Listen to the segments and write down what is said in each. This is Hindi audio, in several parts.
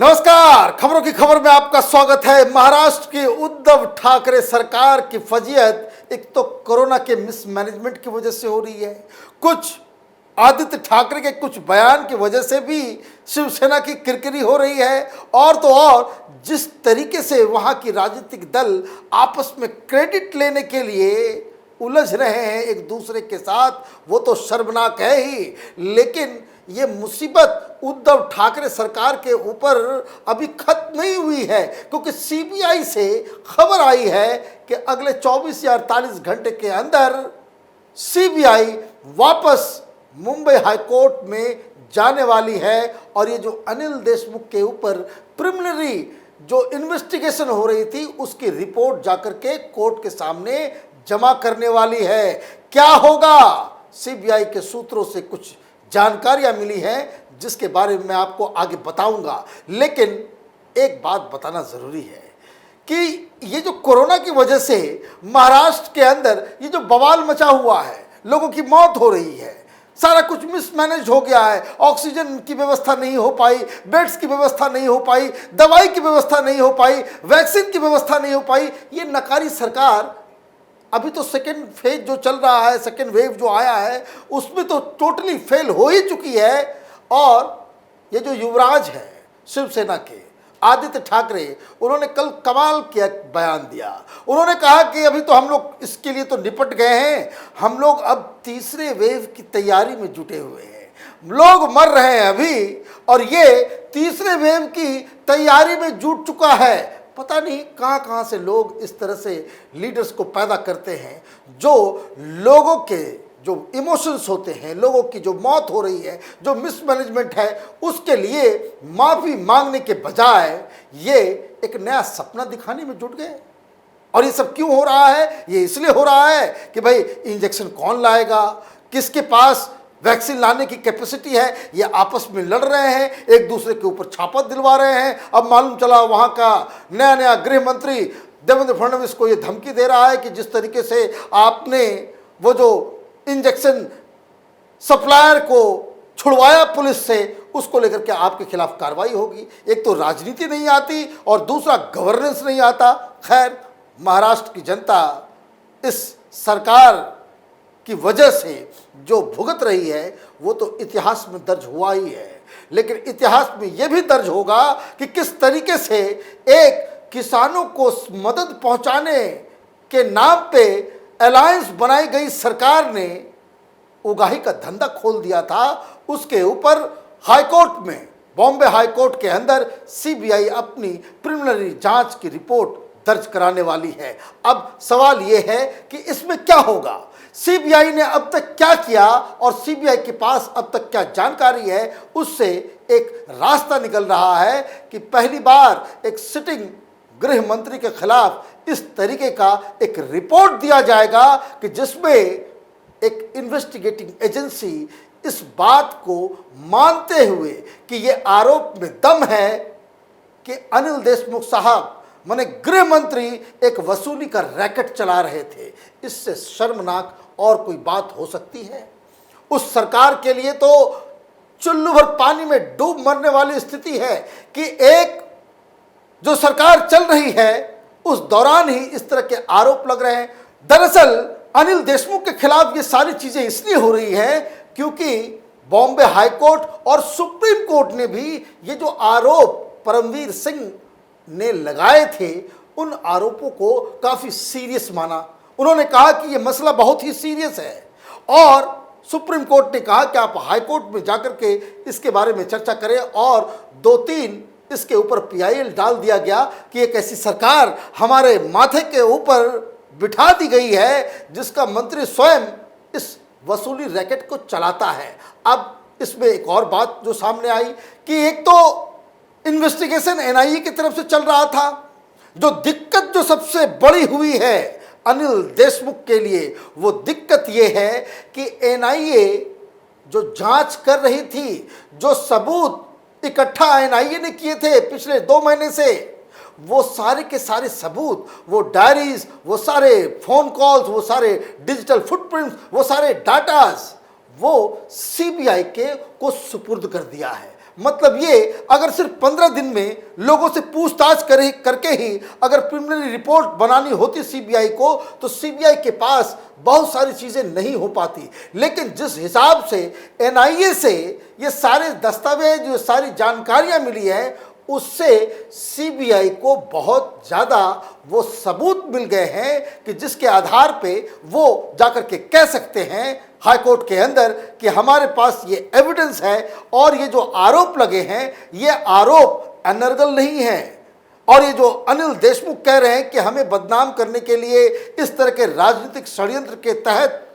नमस्कार, खबरों की खबर में आपका स्वागत है। महाराष्ट्र की उद्धव ठाकरे सरकार की फजीहत एक तो कोरोना के मिसमैनेजमेंट की वजह से हो रही है, कुछ आदित्य ठाकरे के कुछ बयान की वजह से भी शिवसेना की किरकिरी हो रही है, और तो और जिस तरीके से वहां की राजनीतिक दल आपस में क्रेडिट लेने के लिए उलझ रहे हैं एक दूसरे के साथ, वो तो शर्मनाक है ही। लेकिन ये मुसीबत उद्धव ठाकरे सरकार के ऊपर अभी खत्म नहीं हुई है, क्योंकि सीबीआई से खबर आई है कि अगले 24 या 48 घंटे के अंदर सीबीआई वापस मुंबई हाईकोर्ट में जाने वाली है, और ये जो अनिल देशमुख के ऊपर प्रिलिमिनरी जो इन्वेस्टिगेशन हो रही थी उसकी रिपोर्ट जाकर के कोर्ट के सामने जमा करने वाली है। क्या होगा, सीबीआई के सूत्रों से कुछ जानकारियां मिली हैं जिसके बारे में मैं आपको आगे बताऊंगा। लेकिन एक बात बताना जरूरी है कि ये जो कोरोना की वजह से महाराष्ट्र के अंदर ये जो बवाल मचा हुआ है, लोगों की मौत हो रही है, सारा कुछ मिसमैनेज हो गया है, ऑक्सीजन की व्यवस्था नहीं हो पाई, बेड्स की व्यवस्था नहीं हो पाई, दवाई की व्यवस्था नहीं हो पाई, वैक्सीन की व्यवस्था नहीं हो पाई। ये नकारी सरकार अभी तो सेकेंड फेज जो चल रहा है, सेकेंड वेव जो आया है, उसमें तो टोटली फेल हो ही चुकी है। और ये जो युवराज है शिवसेना के आदित्य ठाकरे, उन्होंने कल कमाल किया बयान दिया। उन्होंने कहा कि अभी तो हम लोग इसके लिए तो निपट गए हैं, हम लोग अब तीसरे वेव की तैयारी में जुटे हुए हैं, लोग मर रहे हैं अभी, और ये तीसरे वेव की तैयारी में जुट चुका है। पता नहीं कहां कहां से लोग इस तरह से लीडर्स को पैदा करते हैं जो लोगों के जो इमोशंस होते हैं, लोगों की जो मौत हो रही है, जो मिसमैनेजमेंट है, उसके लिए माफी मांगने के बजाय ये एक नया सपना दिखाने में जुट गए। और ये सब क्यों हो रहा है? ये इसलिए हो रहा है कि भाई इंजेक्शन कौन लाएगा, किसके पास वैक्सीन लाने की कैपेसिटी है, ये आपस में लड़ रहे हैं, एक दूसरे के ऊपर छापा दिलवा रहे हैं। अब मालूम चला वहां का नया गृह मंत्री देवेंद्र फडणवीस को ये धमकी दे रहा है कि जिस तरीके से आपने वो जो इंजेक्शन सप्लायर को छुड़वाया पुलिस से, उसको लेकर के आपके खिलाफ कार्रवाई होगी। एक तो राजनीति नहीं आती और दूसरा गवर्नेंस नहीं आता। खैर, महाराष्ट्र की जनता इस सरकार की वजह से जो भुगत रही है वो तो इतिहास में दर्ज हुआ ही है। लेकिन इतिहास में यह भी दर्ज होगा कि किस तरीके से एक किसानों को मदद पहुंचाने के नाम पे अलायंस बनाई गई सरकार ने उगाही का धंधा खोल दिया था। उसके ऊपर हाईकोर्ट में, बॉम्बे हाईकोर्ट के अंदर सीबीआई अपनी प्रिलिमिनरी जांच की रिपोर्ट दर्ज कराने वाली है। अब सवाल यह है कि इसमें क्या होगा, सीबीआई ने अब तक क्या किया और सीबीआई के पास अब तक क्या जानकारी है, उससे एक रास्ता निकल रहा है कि पहली बार एक सिटिंग गृह मंत्री के खिलाफ इस तरीके का एक रिपोर्ट दिया जाएगा कि जिसमें एक इन्वेस्टिगेटिंग एजेंसी इस बात को मानते हुए कि यह आरोप में दम है कि अनिल देशमुख साहब माने गृह मंत्री एक वसूली का रैकेट चला रहे थे। इससे शर्मनाक और कोई बात हो सकती है? उस सरकार के लिए तो चुल्लू भर पानी में डूब मरने वाली स्थिति है कि एक जो सरकार चल रही है उस दौरान ही इस तरह के आरोप लग रहे हैं। दरअसल अनिल देशमुख के खिलाफ ये सारी चीजें इसलिए हो रही हैं क्योंकि बॉम्बे हाईकोर्ट और सुप्रीम कोर्ट ने भी ये जो आरोप परमवीर सिंह ने लगाए थे, उन आरोपों को काफी सीरियस माना। उन्होंने कहा कि यह मसला बहुत ही सीरियस है, और सुप्रीम कोर्ट ने कहा कि आप हाई कोर्ट में जाकर के इसके बारे में चर्चा करें, और 2-3 इसके ऊपर पीआईएल डाल दिया गया कि एक ऐसी सरकार हमारे माथे के ऊपर बिठा दी गई है जिसका मंत्री स्वयं इस वसूली रैकेट को चलाता है। अब इसमें एक और बात जो सामने आई कि एक तो इन्वेस्टिगेशन एनआईए की तरफ से चल रहा था, जो दिक्कत जो सबसे बड़ी हुई है अनिल देशमुख के लिए, वो दिक्कत ये है कि एनआईए जो जांच कर रही थी, जो सबूत इकट्ठा एनआईए ने किए थे पिछले 2 महीने से, वो सारे के सारे सबूत, वो डायरीज, वो सारे फोन कॉल्स, वो सारे डिजिटल फुटप्रिंट्स, वो सारे डाटास, वो सीबीआई के को सुपुर्द कर दिया है। मतलब ये अगर सिर्फ 15 दिन में लोगों से पूछताछ करके ही अगर प्रिलिमिनरी रिपोर्ट बनानी होती सीबीआई को, तो सीबीआई के पास बहुत सारी चीज़ें नहीं हो पाती। लेकिन जिस हिसाब से एनआईए से ये सारे दस्तावेज, जो सारी जानकारियां मिली है, उससे सीबीआई को बहुत ज़्यादा वो सबूत मिल गए हैं कि जिसके आधार पे वो जाकर के कह सकते हैं हाई कोर्ट के अंदर कि हमारे पास ये एविडेंस है और ये जो आरोप लगे हैं ये आरोप अनर्गल नहीं है। और ये जो अनिल देशमुख कह रहे हैं कि हमें बदनाम करने के लिए इस तरह के राजनीतिक षड्यंत्र के तहत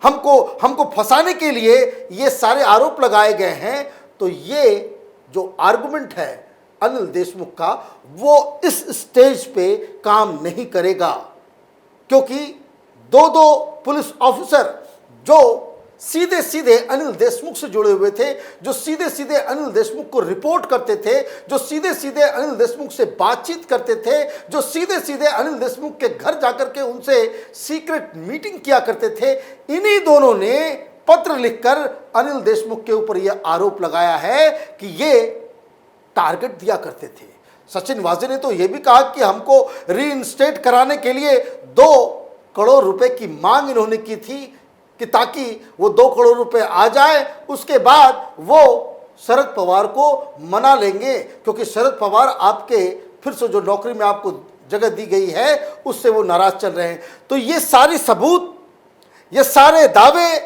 हमको फंसाने के लिए ये सारे आरोप लगाए गए हैं, तो ये जो आर्गुमेंट है अनिल देशमुख का, वो इस स्टेज पे काम नहीं करेगा। क्योंकि दो पुलिस ऑफिसर जो सीधे सीधे अनिल देशमुख से जुड़े हुए थे, जो सीधे सीधे अनिल देशमुख को रिपोर्ट करते थे, जो सीधे सीधे अनिल देशमुख से बातचीत करते थे, जो सीधे सीधे अनिल देशमुख के घर जाकर के उनसे सीक्रेट मीटिंग किया करते थे, इन्हीं दोनों ने पत्र लिखकर अनिल देशमुख के ऊपर यह आरोप लगाया है कि ये टारगेट दिया करते थे। सचिन वाजे ने तो यह भी कहा कि हमको रीइंस्टेट कराने के लिए 2 करोड़ रुपए की मांग इन्होंने की थी कि ताकि वो 2 करोड़ रुपए आ जाए, उसके बाद वो शरद पवार को मना लेंगे, क्योंकि शरद पवार आपके फिर से जो नौकरी में आपको जगह दी गई है उससे वो नाराज चल रहे हैं। तो ये सारी सबूत, ये सारे दावे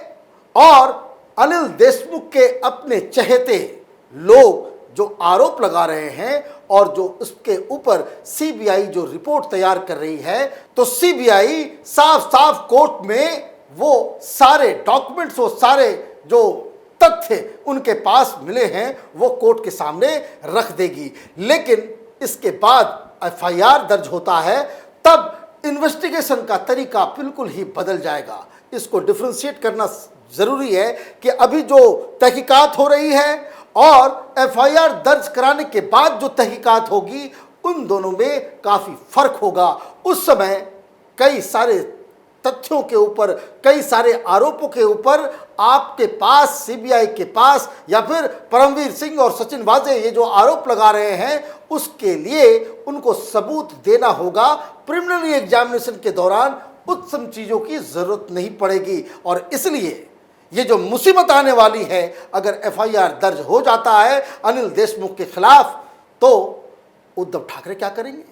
और अनिल देशमुख के अपने चहेते लोग जो आरोप लगा रहे हैं और जो उसके ऊपर सीबीआई जो रिपोर्ट तैयार कर रही है, तो सीबीआई साफ साफ कोर्ट में वो सारे डॉक्यूमेंट्स, वो सारे जो तथ्य उनके पास मिले हैं वो कोर्ट के सामने रख देगी। लेकिन इसके बाद एफआईआर दर्ज होता है, तब इन्वेस्टिगेशन का तरीका बिल्कुल ही बदल जाएगा। इसको डिफ्रेंशिएट करना जरूरी है कि अभी जो तहकीकात हो रही है और एफआईआर दर्ज कराने के बाद जो तहकीकात होगी, उन दोनों में काफी फर्क होगा। उस समय कई सारे तथ्यों के ऊपर, कई सारे आरोपों के ऊपर आपके पास, सीबीआई के पास, या फिर परमवीर सिंह और सचिन वाजे ये जो आरोप लगा रहे हैं, उसके लिए उनको सबूत देना होगा। प्रिलिमिनरी एग्जामिनेशन के दौरान उस सब चीज़ों की ज़रूरत नहीं पड़ेगी। और इसलिए ये जो मुसीबत आने वाली है, अगर एफआईआर दर्ज हो जाता है अनिल देशमुख के खिलाफ, तो उद्धव ठाकरे क्या करेंगे?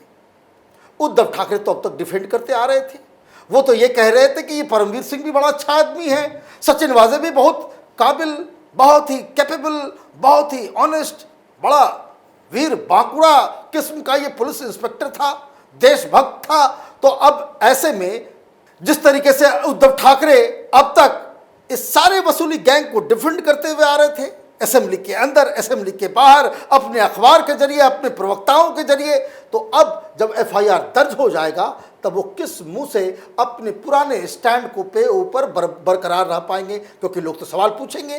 उद्धव ठाकरे तो अब तक डिफेंड करते आ रहे थे। वो तो ये कह रहे थे कि ये परमवीर सिंह भी बड़ा अच्छा आदमी है, सचिन वाजे भी बहुत काबिल, बहुत ही कैपेबल, बहुत ही ऑनेस्ट, बड़ा वीर बांकुड़ा किस्म का ये पुलिस इंस्पेक्टर था, देशभक्त था। तो अब ऐसे में जिस तरीके से उद्धव ठाकरे अब तक इस सारे वसूली गैंग को डिफेंड करते हुए आ रहे थे, असेंबली के अंदर, असेंबली के बाहर, अपने अखबार के जरिए, अपने प्रवक्ताओं के जरिए, तो अब जब एफआईआर दर्ज हो जाएगा तब वो किस मुंह से अपने पुराने स्टैंड को पे ऊपर बरकरार रह पाएंगे? क्योंकि लोग तो सवाल पूछेंगे,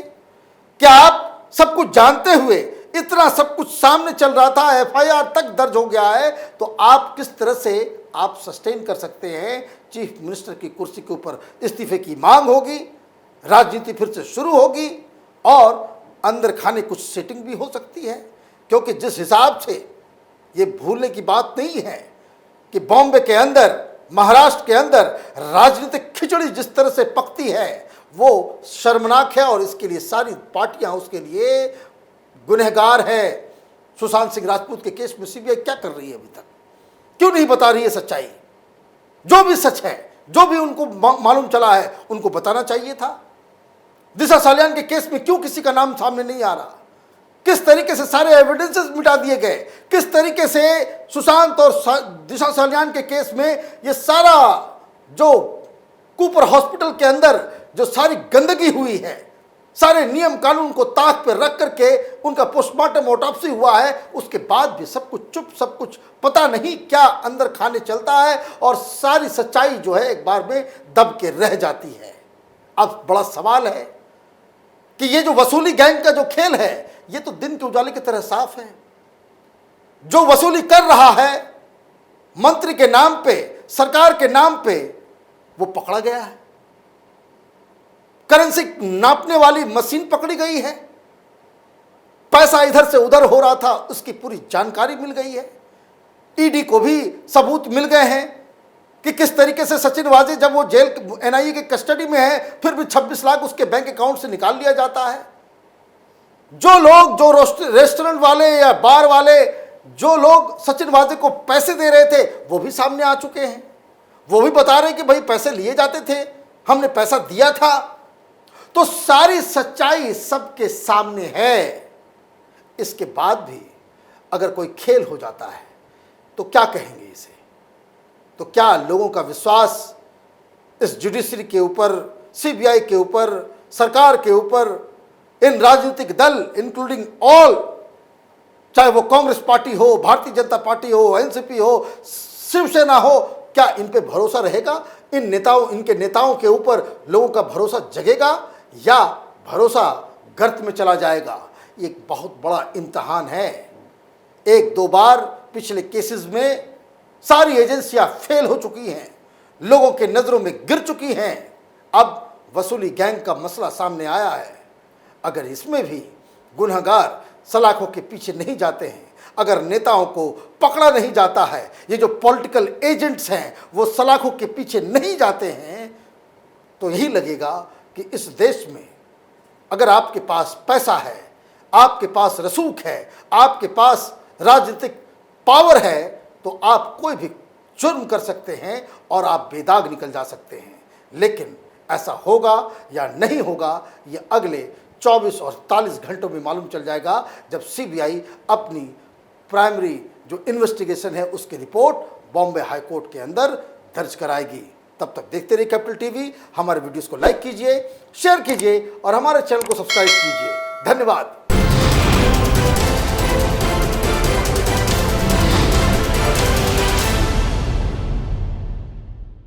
क्या आप सब कुछ जानते हुए, इतना सब कुछ सामने चल रहा था, एफआईआर तक दर्ज हो गया है, तो आप किस तरह से आप सस्टेन कर सकते हैं? चीफ मिनिस्टर की कुर्सी के ऊपर इस्तीफे की मांग होगी, राजनीति फिर से शुरू होगी और अंदर खाने कुछ सेटिंग भी हो सकती है। क्योंकि जिस हिसाब से ये भूलने की बात नहीं है कि बॉम्बे के अंदर, महाराष्ट्र के अंदर राजनीतिक खिचड़ी जिस तरह से पकती है, वो शर्मनाक है। और इसके लिए सारी पार्टियां उसके लिए गुनहगार है। सुशांत सिंह राजपूत के केस में सीबीआई क्या कर रही है अभी तक? क्यों नहीं बता रही है सच्चाई? जो भी सच है, जो भी उनको मालूम चला है, उनको बताना चाहिए था। दिशा सालियान के केस में क्यों किसी का नाम सामने नहीं आ रहा? किस तरीके से सारे एविडेंसेस मिटा दिए गए, किस तरीके से सुशांत और दिशा सालियान के केस में ये सारा जो कूपर हॉस्पिटल के अंदर जो सारी गंदगी हुई है, सारे नियम कानून को ताक पर रख करके उनका पोस्टमार्टम ऑटोप्सी हुआ है, उसके बाद भी सब कुछ चुप, सब कुछ पता नहीं क्या अंदर खाने चलता है और सारी सच्चाई जो है एक बार में दब के रह जाती है। अब बड़ा सवाल है कि ये जो वसूली गैंग का जो खेल है, ये तो दिन के उजाले की तरह साफ है। जो वसूली कर रहा है मंत्री के नाम पे, सरकार के नाम पे, वो पकड़ा गया है। करेंसी नापने वाली मशीन पकड़ी गई है, पैसा इधर से उधर हो रहा था, उसकी पूरी जानकारी मिल गई है। ईडी को भी सबूत मिल गए हैं कि किस तरीके से सचिन वाजे जब वो जेल एनआईए के कस्टडी में है फिर भी 26 लाख उसके बैंक अकाउंट से निकाल लिया जाता है। जो लोग, जो रेस्टोरेंट वाले या बार वाले, जो लोग सचिन वाजे को पैसे दे रहे थे वो भी सामने आ चुके हैं। वो भी बता रहे हैं कि भाई पैसे लिए जाते थे, हमने पैसा दिया था। तो सारी सच्चाई सबके सामने है। इसके बाद भी अगर कोई खेल हो जाता है तो क्या कहेंगे इसे? तो क्या लोगों का विश्वास इस जुडिशरी के ऊपर, सीबीआई के ऊपर, सरकार के ऊपर, इन राजनीतिक दल इंक्लूडिंग ऑल, चाहे वो कांग्रेस पार्टी हो, भारतीय जनता पार्टी हो, एनसीपी हो, शिवसेना हो, क्या इन पे भरोसा रहेगा? इन नेताओं, इनके नेताओं के ऊपर लोगों का भरोसा जगेगा या भरोसा गर्त में चला जाएगा? ये एक बहुत बड़ा इम्तहान है। एक दो बार पिछले केसेस में सारी एजेंसियां फेल हो चुकी हैं, लोगों के नजरों में गिर चुकी हैं। अब वसूली गैंग का मसला सामने आया है। अगर इसमें भी गुनहगार सलाखों के पीछे नहीं जाते हैं, अगर नेताओं को पकड़ा नहीं जाता है, ये जो पॉलिटिकल एजेंट्स हैं वो सलाखों के पीछे नहीं जाते हैं, तो यही लगेगा कि इस देश में अगर आपके पास पैसा है, आपके पास रसूख है, आपके पास राजनीतिक पावर है, तो आप कोई भी जुर्म कर सकते हैं और आप बेदाग निकल जा सकते हैं। लेकिन ऐसा होगा या नहीं होगा, ये अगले 24 और 48 घंटों में मालूम चल जाएगा, जब सीबीआई अपनी प्राइमरी जो इन्वेस्टिगेशन है उसकी रिपोर्ट बॉम्बे हाई कोर्ट के अंदर दर्ज कराएगी। तब तक देखते रहिए कैपिटल टीवी। हमारे वीडियोस को लाइक कीजिए, शेयर कीजिए और हमारे चैनल को सब्सक्राइब कीजिए। धन्यवाद।